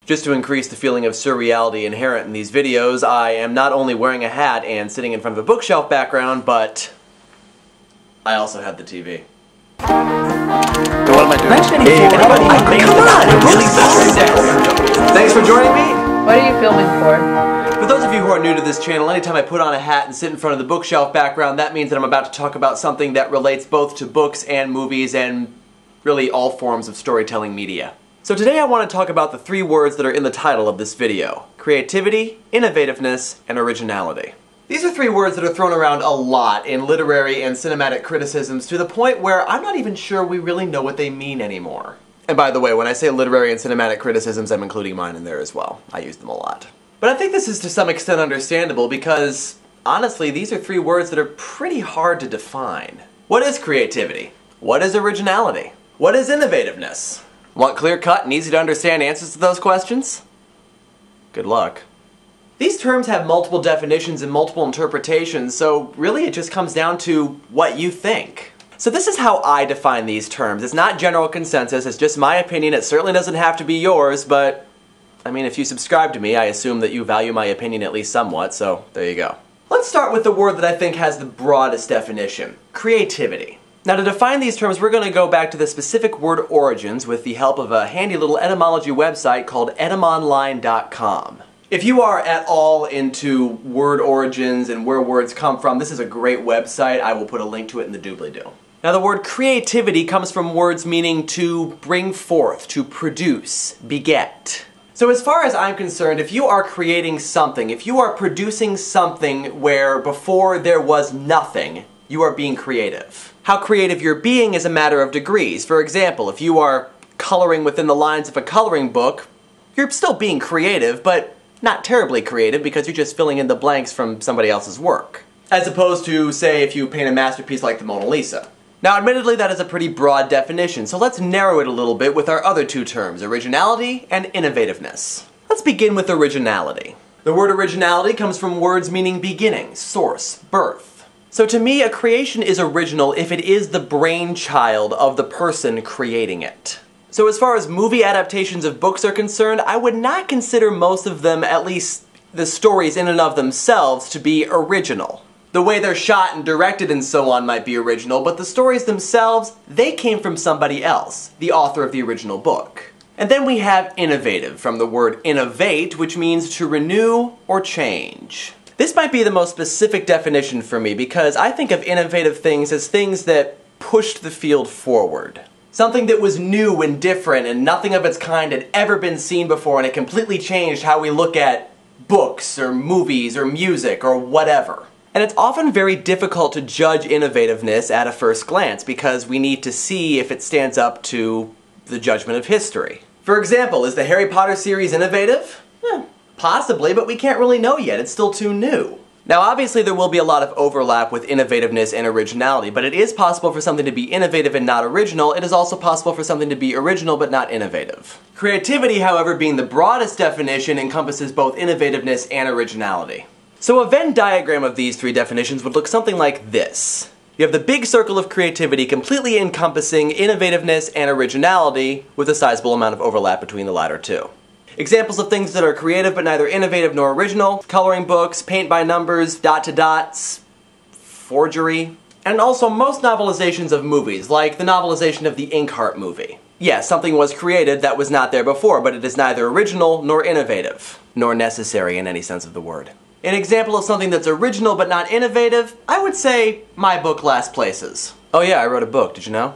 Just to increase the feeling of surreality inherent in these videos, I am not only wearing a hat and sitting in front of a bookshelf background, but I also have the TV. So what am I doing? Hey, come on! It really Thanks for joining me! What are you filming for? For those of you who are new to this channel, anytime I put on a hat and sit in front of the bookshelf background, that means that I'm about to talk about something that relates both to books and movies and really all forms of storytelling media. So today I want to talk about the three words that are in the title of this video: creativity, innovativeness, and originality. These are three words that are thrown around a lot in literary and cinematic criticisms to the point where I'm not even sure we really know what they mean anymore. And by the way, when I say literary and cinematic criticisms, I'm including mine in there as well. I use them a lot. But I think this is to some extent understandable because, honestly, these are three words that are pretty hard to define. What is creativity? What is originality? What is innovativeness? Want clear-cut and easy-to-understand answers to those questions? Good luck. These terms have multiple definitions and multiple interpretations, so really it just comes down to what you think. So this is how I define these terms. It's not general consensus, it's just my opinion. It certainly doesn't have to be yours, but I mean, if you subscribe to me, I assume that you value my opinion at least somewhat, so there you go. Let's start with the word that I think has the broadest definition: creativity. Now, to define these terms, we're going to go back to the specific word origins with the help of a handy little etymology website called etymonline.com. If you are at all into word origins and where words come from, this is a great website. I will put a link to it in the doobly-doo. Now, the word creativity comes from words meaning to bring forth, to produce, beget. So as far as I'm concerned, if you are creating something, if you are producing something where before there was nothing, you are being creative. How creative you're being is a matter of degrees. For example, if you are coloring within the lines of a coloring book, you're still being creative, but not terribly creative because you're just filling in the blanks from somebody else's work. As opposed to, say, if you paint a masterpiece like the Mona Lisa. Now, admittedly, that is a pretty broad definition, so let's narrow it a little bit with our other two terms, originality and innovativeness. Let's begin with originality. The word originality comes from words meaning beginning, source, birth. So to me, a creation is original if it is the brainchild of the person creating it. So as far as movie adaptations of books are concerned, I would not consider most of them, at least the stories in and of themselves, to be original. The way they're shot and directed and so on might be original, but the stories themselves, they came from somebody else, the author of the original book. And then we have innovative, from the word innovate, which means to renew or change. This might be the most specific definition for me because I think of innovative things as things that pushed the field forward. Something that was new and different and nothing of its kind had ever been seen before, and it completely changed how we look at books or movies or music or whatever. And it's often very difficult to judge innovativeness at a first glance because we need to see if it stands up to the judgment of history. For example, is the Harry Potter series innovative? Possibly, but we can't really know yet. It's still too new. Now, obviously there will be a lot of overlap with innovativeness and originality, but it is possible for something to be innovative and not original. It is also possible for something to be original but not innovative. Creativity, however, being the broadest definition, encompasses both innovativeness and originality. So a Venn diagram of these three definitions would look something like this. You have the big circle of creativity completely encompassing innovativeness and originality with a sizable amount of overlap between the latter two. Examples of things that are creative but neither innovative nor original: coloring books, paint by numbers, dot to dots, forgery, and also most novelizations of movies, like the novelization of the Inkheart movie. Yes, something was created that was not there before, but it is neither original nor innovative, nor necessary in any sense of the word. An example of something that's original but not innovative, I would say my book Last Places. Oh yeah, I wrote a book, did you know?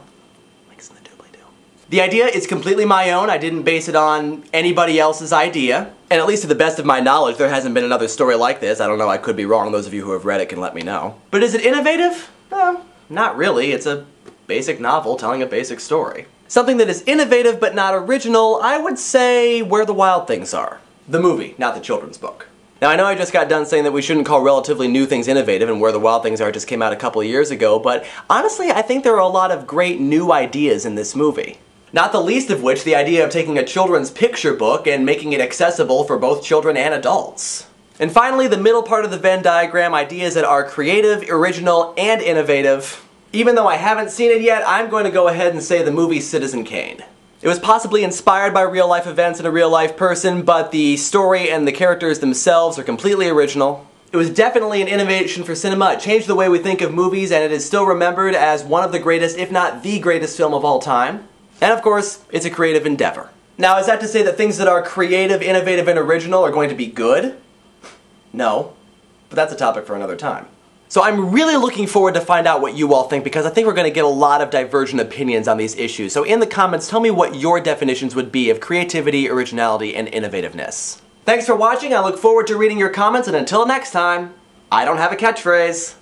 The idea is completely my own. I didn't base it on anybody else's idea. And at least to the best of my knowledge, there hasn't been another story like this. I don't know, I could be wrong. Those of you who have read it can let me know. But is it innovative? Not really. It's a basic novel telling a basic story. Something that is innovative but not original, I would say Where the Wild Things Are. The movie, not the children's book. Now, I know I just got done saying that we shouldn't call relatively new things innovative, and Where the Wild Things Are just came out a couple of years ago, but honestly, I think there are a lot of great new ideas in this movie. Not the least of which the idea of taking a children's picture book and making it accessible for both children and adults. And finally, the middle part of the Venn diagram, ideas that are creative, original, and innovative. Even though I haven't seen it yet, I'm going to go ahead and say the movie Citizen Kane. It was possibly inspired by real-life events and a real-life person, but the story and the characters themselves are completely original. It was definitely an innovation for cinema. It changed the way we think of movies, and it is still remembered as one of the greatest, if not the greatest film of all time. And of course, it's a creative endeavor. Now, is that to say that things that are creative, innovative, and original are going to be good? No. But that's a topic for another time. So I'm really looking forward to find out what you all think, because I think we're going to get a lot of divergent opinions on these issues. So in the comments, tell me what your definitions would be of creativity, originality, and innovativeness. Thanks for watching. I look forward to reading your comments, and until next time, I don't have a catchphrase.